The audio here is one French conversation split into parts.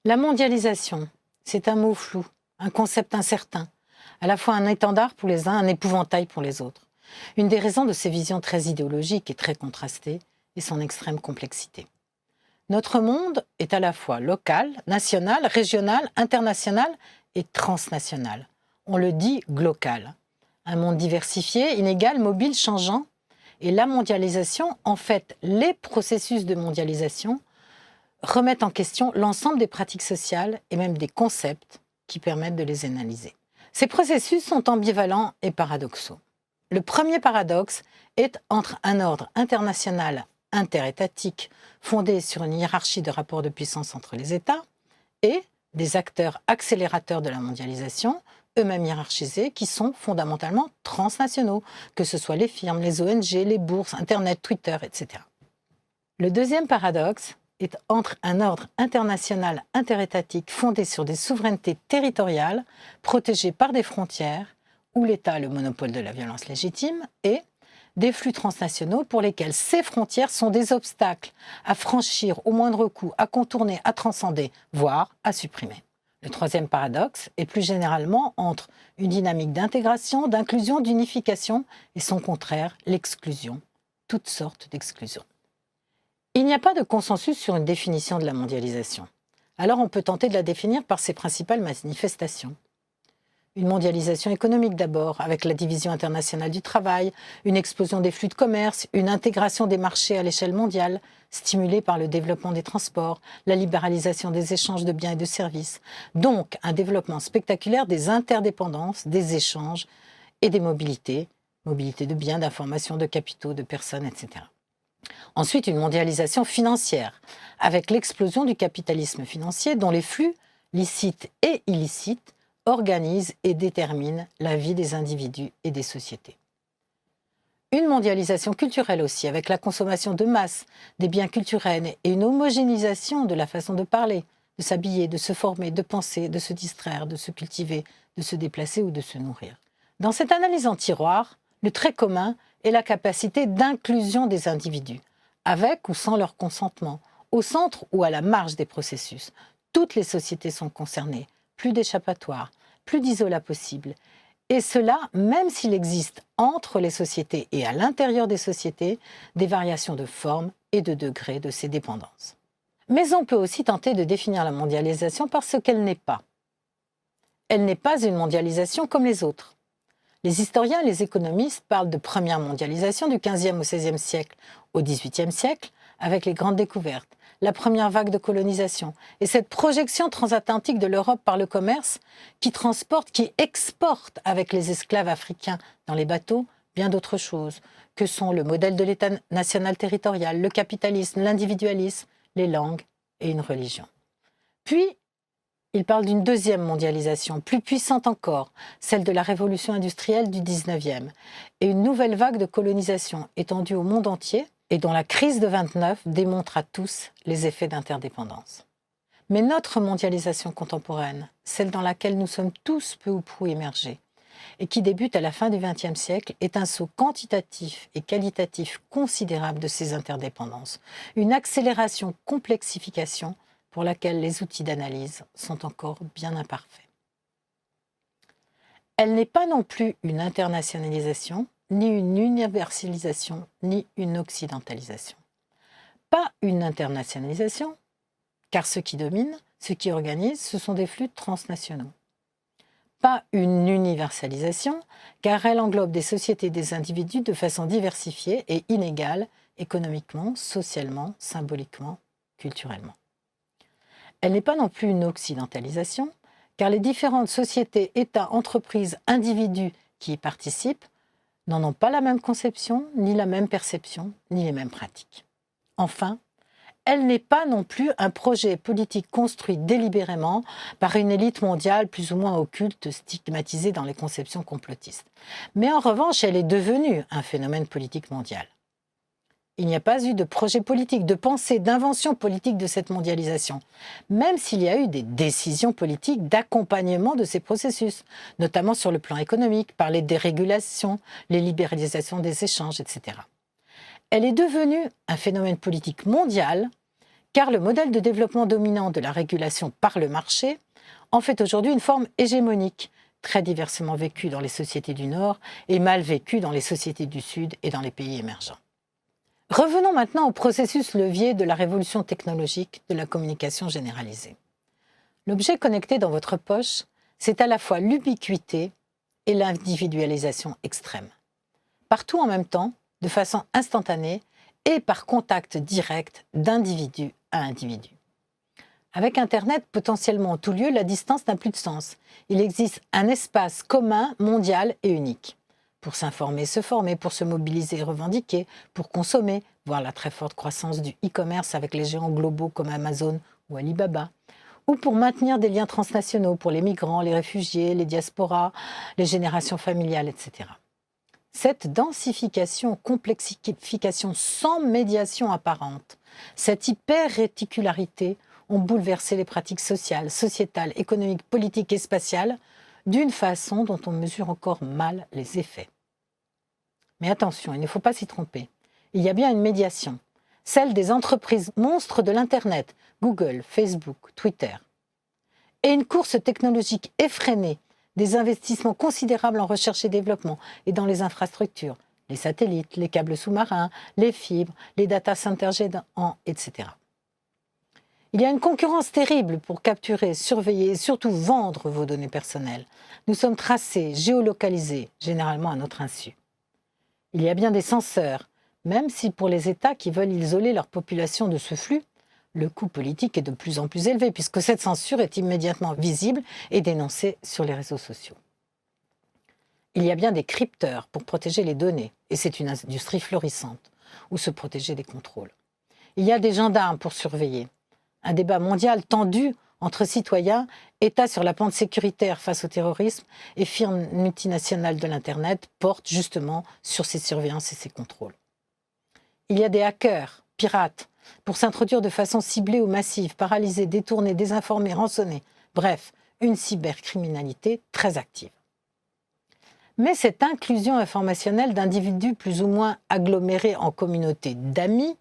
La mondialisation, c'est un mot flou, un concept incertain, à la fois un étendard pour les uns, un épouvantail pour les autres. Une des raisons de ces visions très idéologiques et très contrastées est son extrême complexité. Notre monde est à la fois local, national, régional, international et transnational. On le dit glocal. Un monde diversifié, inégal, mobile, changeant. Et la mondialisation, en fait, les processus de mondialisation remettent en question l'ensemble des pratiques sociales et même des concepts qui permettent de les analyser. Ces processus sont ambivalents et paradoxaux. Le premier paradoxe est entre un ordre international interétatique fondé sur une hiérarchie de rapports de puissance entre les États et des acteurs accélérateurs de la mondialisation, eux-mêmes hiérarchisés, qui sont fondamentalement transnationaux, que ce soit les firmes, les ONG, les bourses, Internet, Twitter, etc. Le deuxième paradoxe est entre un ordre international interétatique fondé sur des souverainetés territoriales protégées par des frontières, où l'État a le monopole de la violence légitime, et des flux transnationaux pour lesquels ces frontières sont des obstacles à franchir au moindre coût, à contourner, à transcender, voire à supprimer. Le troisième paradoxe est plus généralement entre une dynamique d'intégration, d'inclusion, d'unification et son contraire, l'exclusion, toutes sortes d'exclusions. Il n'y a pas de consensus sur une définition de la mondialisation. Alors on peut tenter de la définir par ses principales manifestations. Une mondialisation économique d'abord, avec la division internationale du travail, une explosion des flux de commerce, une intégration des marchés à l'échelle mondiale, stimulée par le développement des transports, la libéralisation des échanges de biens et de services. Donc un développement spectaculaire des interdépendances, des échanges et des mobilités, mobilité de biens, d'informations, de capitaux, de personnes, etc. Ensuite, une mondialisation financière, avec l'explosion du capitalisme financier dont les flux, licites et illicites, organisent et déterminent la vie des individus et des sociétés. Une mondialisation culturelle aussi, avec la consommation de masse des biens culturels et une homogénéisation de la façon de parler, de s'habiller, de se former, de penser, de se distraire, de se cultiver, de se déplacer ou de se nourrir. Dans cette analyse en tiroir, le trait commun est la capacité d'inclusion des individus, avec ou sans leur consentement, au centre ou à la marge des processus. Toutes les sociétés sont concernées, plus d'échappatoire, plus d'isolat possible. Et cela, même s'il existe entre les sociétés et à l'intérieur des sociétés des variations de forme et de degré de ces dépendances. Mais on peut aussi tenter de définir la mondialisation par ce qu'elle n'est pas. Elle n'est pas une mondialisation comme les autres. Les historiens et les économistes parlent de première mondialisation du XVe au XVIe siècle au XVIIIe siècle, avec les grandes découvertes, la première vague de colonisation et cette projection transatlantique de l'Europe par le commerce qui transporte, qui exporte avec les esclaves africains dans les bateaux bien d'autres choses, que sont le modèle de l'État national territorial, le capitalisme, l'individualisme, les langues et une religion. Puis, il parle d'une deuxième mondialisation, plus puissante encore, celle de la révolution industrielle du XIXe, et une nouvelle vague de colonisation étendue au monde entier et dont la crise de 29 démontre à tous les effets d'interdépendance. Mais notre mondialisation contemporaine, celle dans laquelle nous sommes tous peu ou prou émergés, et qui débute à la fin du XXe siècle, est un saut quantitatif et qualitatif considérable de ces interdépendances, une accélération, complexification pour laquelle les outils d'analyse sont encore bien imparfaits. Elle n'est pas non plus une internationalisation, ni une universalisation, ni une occidentalisation. Pas une internationalisation, car ce qui domine, ce qui organise, ce sont des flux transnationaux. Pas une universalisation, car elle englobe des sociétés et des individus de façon diversifiée et inégale, économiquement, socialement, symboliquement, culturellement. Elle n'est pas non plus une occidentalisation, car les différentes sociétés, États, entreprises, individus qui y participent n'en ont pas la même conception, ni la même perception, ni les mêmes pratiques. Enfin, elle n'est pas non plus un projet politique construit délibérément par une élite mondiale plus ou moins occulte, stigmatisée dans les conceptions complotistes. Mais en revanche, elle est devenue un phénomène politique mondial. Il n'y a pas eu de projet politique, de pensée, d'invention politique de cette mondialisation, même s'il y a eu des décisions politiques d'accompagnement de ces processus, notamment sur le plan économique, par les dérégulations, les libéralisations des échanges, etc. Elle est devenue un phénomène politique mondial car le modèle de développement dominant de la régulation par le marché en fait aujourd'hui une forme hégémonique, très diversement vécue dans les sociétés du Nord et mal vécue dans les sociétés du Sud et dans les pays émergents. Revenons maintenant au processus levier de la révolution technologique de la communication généralisée. L'objet connecté dans votre poche, c'est à la fois l'ubiquité et l'individualisation extrême. Partout en même temps, de façon instantanée et par contact direct d'individu à individu. Avec Internet potentiellement en tout lieu, la distance n'a plus de sens. Il existe un espace commun, mondial et unique. Pour s'informer, se former, pour se mobiliser et revendiquer, pour consommer, voir la très forte croissance du e-commerce avec les géants globaux comme Amazon ou Alibaba, ou pour maintenir des liens transnationaux pour les migrants, les réfugiés, les diasporas, les générations familiales, etc. Cette densification, complexification sans médiation apparente, cette hyper-réticularité ont bouleversé les pratiques sociales, sociétales, économiques, politiques et spatiales d'une façon dont on mesure encore mal les effets. Mais attention, il ne faut pas s'y tromper. Il y a bien une médiation, celle des entreprises monstres de l'Internet, Google, Facebook, Twitter. Et une course technologique effrénée, des investissements considérables en recherche et développement et dans les infrastructures, les satellites, les câbles sous-marins, les fibres, les data centers géants, etc. Il y a une concurrence terrible pour capturer, surveiller et surtout vendre vos données personnelles. Nous sommes tracés, géolocalisés, généralement à notre insu. Il y a bien des censeurs, même si pour les États qui veulent isoler leur population de ce flux, le coût politique est de plus en plus élevé puisque cette censure est immédiatement visible et dénoncée sur les réseaux sociaux. Il y a bien des crypteurs pour protéger les données, et c'est une industrie florissante, ou se protéger des contrôles. Il y a des gendarmes pour surveiller. Un débat mondial tendu entre citoyens, États sur la pente sécuritaire face au terrorisme et firmes multinationales de l'Internet porte justement sur ces surveillances et ces contrôles. Il y a des hackers, pirates, pour s'introduire de façon ciblée ou massive, paralyser, détourner, désinformer, rançonner. Bref, une cybercriminalité très active. Mais cette inclusion informationnelle d'individus plus ou moins agglomérés en communautés d'amis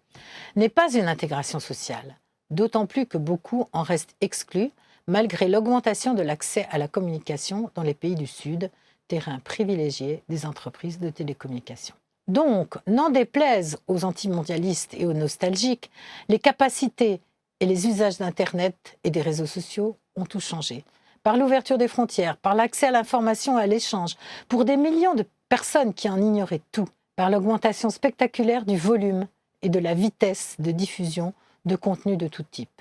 n'est pas une intégration sociale, d'autant plus que beaucoup en restent exclus malgré l'augmentation de l'accès à la communication dans les pays du Sud, terrain privilégié des entreprises de télécommunications. Donc, n'en déplaise aux antimondialistes et aux nostalgiques, les capacités et les usages d'Internet et des réseaux sociaux ont tout changé. Par l'ouverture des frontières, par l'accès à l'information et à l'échange, pour des millions de personnes qui en ignoraient tout, par l'augmentation spectaculaire du volume et de la vitesse de diffusion de contenus de tout type,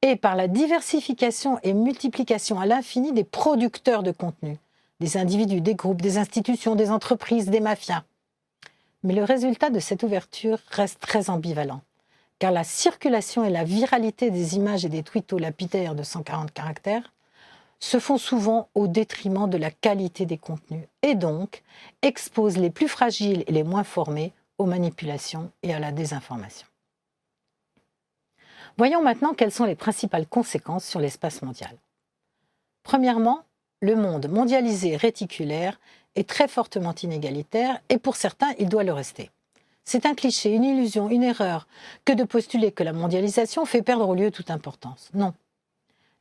et par la diversification et multiplication à l'infini des producteurs de contenus, des individus, des groupes, des institutions, des entreprises, des mafias. Mais le résultat de cette ouverture reste très ambivalent, car la circulation et la viralité des images et des tweetos lapidaires de 140 caractères se font souvent au détriment de la qualité des contenus et donc exposent les plus fragiles et les moins formés aux manipulations et à la désinformation. Voyons maintenant quelles sont les principales conséquences sur l'espace mondial. Premièrement, le monde mondialisé réticulaire est très fortement inégalitaire et pour certains, il doit le rester. C'est un cliché, une illusion, une erreur que de postuler que la mondialisation fait perdre au lieu toute importance. Non.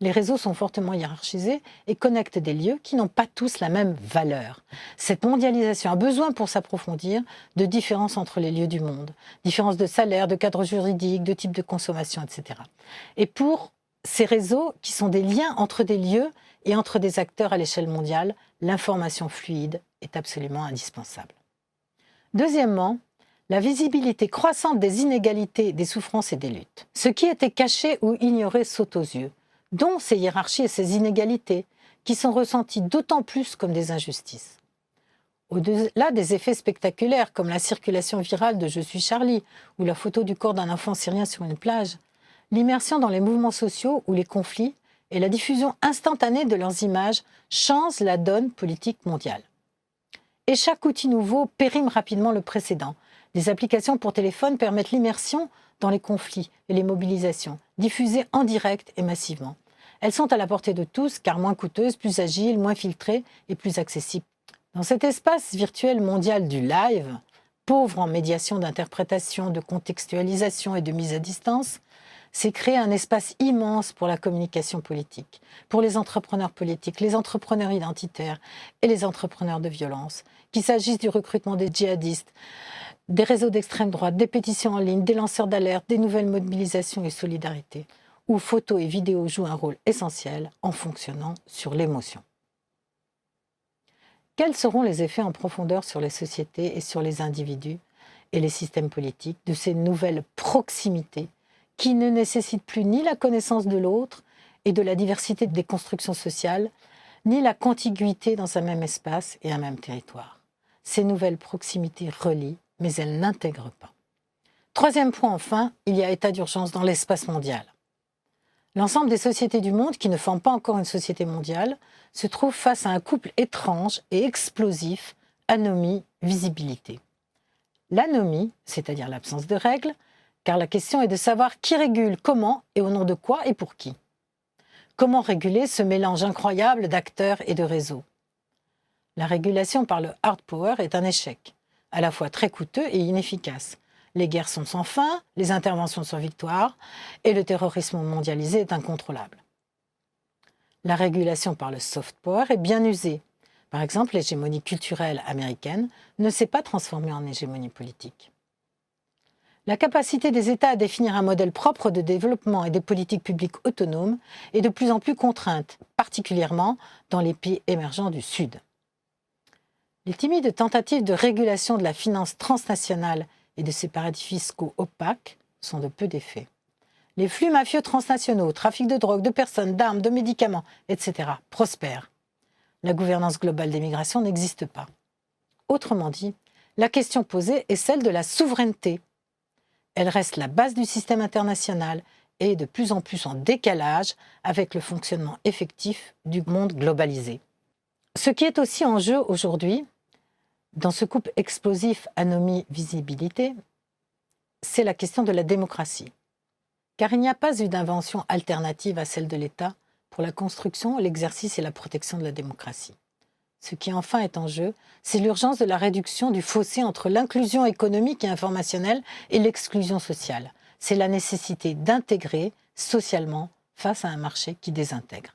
Les réseaux sont fortement hiérarchisés et connectent des lieux qui n'ont pas tous la même valeur. Cette mondialisation a besoin pour s'approfondir de différences entre les lieux du monde, différences de salaire, de cadre juridique, de type de consommation, etc. Et pour ces réseaux qui sont des liens entre des lieux et entre des acteurs à l'échelle mondiale, l'information fluide est absolument indispensable. Deuxièmement, la visibilité croissante des inégalités, des souffrances et des luttes. Ce qui était caché ou ignoré saute aux yeux, dont ces hiérarchies et ces inégalités, qui sont ressenties d'autant plus comme des injustices. Au-delà des effets spectaculaires comme la circulation virale de « Je suis Charlie » ou la photo du corps d'un enfant syrien sur une plage, l'immersion dans les mouvements sociaux ou les conflits et la diffusion instantanée de leurs images changent la donne politique mondiale. Et chaque outil nouveau périme rapidement le précédent. Les applications pour téléphone permettent l'immersion dans les conflits et les mobilisations, diffusées en direct et massivement. Elles sont à la portée de tous, car moins coûteuses, plus agiles, moins filtrées et plus accessibles. Dans cet espace virtuel mondial du live, pauvre en médiation d'interprétation, de contextualisation et de mise à distance, c'est créer un espace immense pour la communication politique, pour les entrepreneurs politiques, les entrepreneurs identitaires et les entrepreneurs de violence, qu'il s'agisse du recrutement des djihadistes, des réseaux d'extrême droite, des pétitions en ligne, des lanceurs d'alerte, des nouvelles mobilisations et solidarités, où photos et vidéos jouent un rôle essentiel en fonctionnant sur l'émotion. Quels seront les effets en profondeur sur les sociétés et sur les individus et les systèmes politiques de ces nouvelles proximités qui ne nécessitent plus ni la connaissance de l'autre et de la diversité des constructions sociales, ni la contiguïté dans un même espace et un même territoire. Ces nouvelles proximités relient, mais elles n'intègrent pas. Troisième point enfin, il y a état d'urgence dans l'espace mondial. L'ensemble des sociétés du monde, qui ne forment pas encore une société mondiale, se trouvent face à un couple étrange et explosif, anomie-visibilité. L'anomie, c'est-à-dire l'absence de règles, car la question est de savoir qui régule, comment et au nom de quoi et pour qui. Comment réguler ce mélange incroyable d'acteurs et de réseaux? La régulation par le hard power est un échec, à la fois très coûteux et inefficace. Les guerres sont sans fin, les interventions sans victoire, et le terrorisme mondialisé est incontrôlable. La régulation par le soft power est bien usée. Par exemple, l'hégémonie culturelle américaine ne s'est pas transformée en hégémonie politique. La capacité des États à définir un modèle propre de développement et des politiques publiques autonomes est de plus en plus contrainte, particulièrement dans les pays émergents du Sud. Les timides tentatives de régulation de la finance transnationale et de ses paradis fiscaux opaques sont de peu d'effet. Les flux mafieux transnationaux, trafic de drogue, de personnes, d'armes, de médicaments, etc. prospèrent. La gouvernance globale des migrations n'existe pas. Autrement dit, la question posée est celle de la souveraineté. Elle reste la base du système international et est de plus en plus en décalage avec le fonctionnement effectif du monde globalisé. Ce qui est aussi en jeu aujourd'hui, dans ce couple explosif anomie-visibilité, c'est la question de la démocratie. Car il n'y a pas eu d'invention alternative à celle de l'État pour la construction, l'exercice et la protection de la démocratie. Ce qui enfin est en jeu, c'est l'urgence de la réduction du fossé entre l'inclusion économique et informationnelle et l'exclusion sociale. C'est la nécessité d'intégrer socialement face à un marché qui désintègre.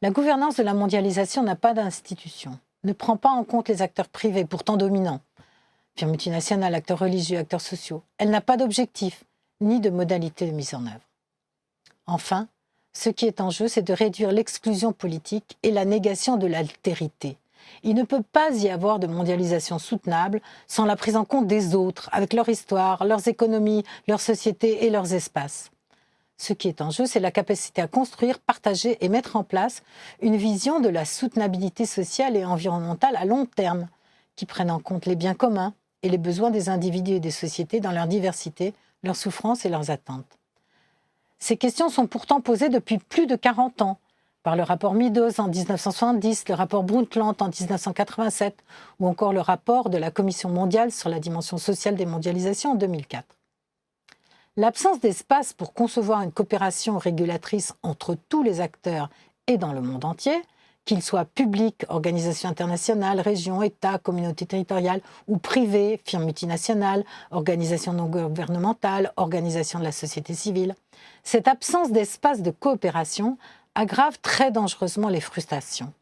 La gouvernance de la mondialisation n'a pas d'institution, ne prend pas en compte les acteurs privés, pourtant dominants, firmes multinationales, acteurs religieux, acteurs sociaux. Elle n'a pas d'objectif, ni de modalité de mise en œuvre. Enfin, ce qui est en jeu, c'est de réduire l'exclusion politique et la négation de l'altérité. Il ne peut pas y avoir de mondialisation soutenable sans la prise en compte des autres, avec leur histoire, leurs économies, leurs sociétés et leurs espaces. Ce qui est en jeu, c'est la capacité à construire, partager et mettre en place une vision de la soutenabilité sociale et environnementale à long terme, qui prenne en compte les biens communs et les besoins des individus et des sociétés dans leur diversité, leurs souffrances et leurs attentes. Ces questions sont pourtant posées depuis plus de 40 ans, par le rapport Meadows en 1970, le rapport Brundtland en 1987, ou encore le rapport de la Commission mondiale sur la dimension sociale des mondialisations en 2004. L'absence d'espace pour concevoir une coopération régulatrice entre tous les acteurs et dans le monde entier, qu'ils soient publics, organisations internationales, régions, États, communautés territoriales ou privés, firmes multinationales, organisations non gouvernementales, organisations de la société civile. Cette absence d'espace de coopération aggrave très dangereusement les frustrations.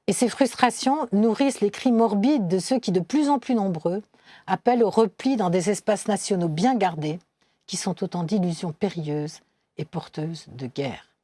Et ces frustrations nourrissent les cris morbides de ceux qui, de plus en plus nombreux, appellent au repli dans des espaces nationaux bien gardés, qui sont autant d'illusions périlleuses et porteuses de guerre.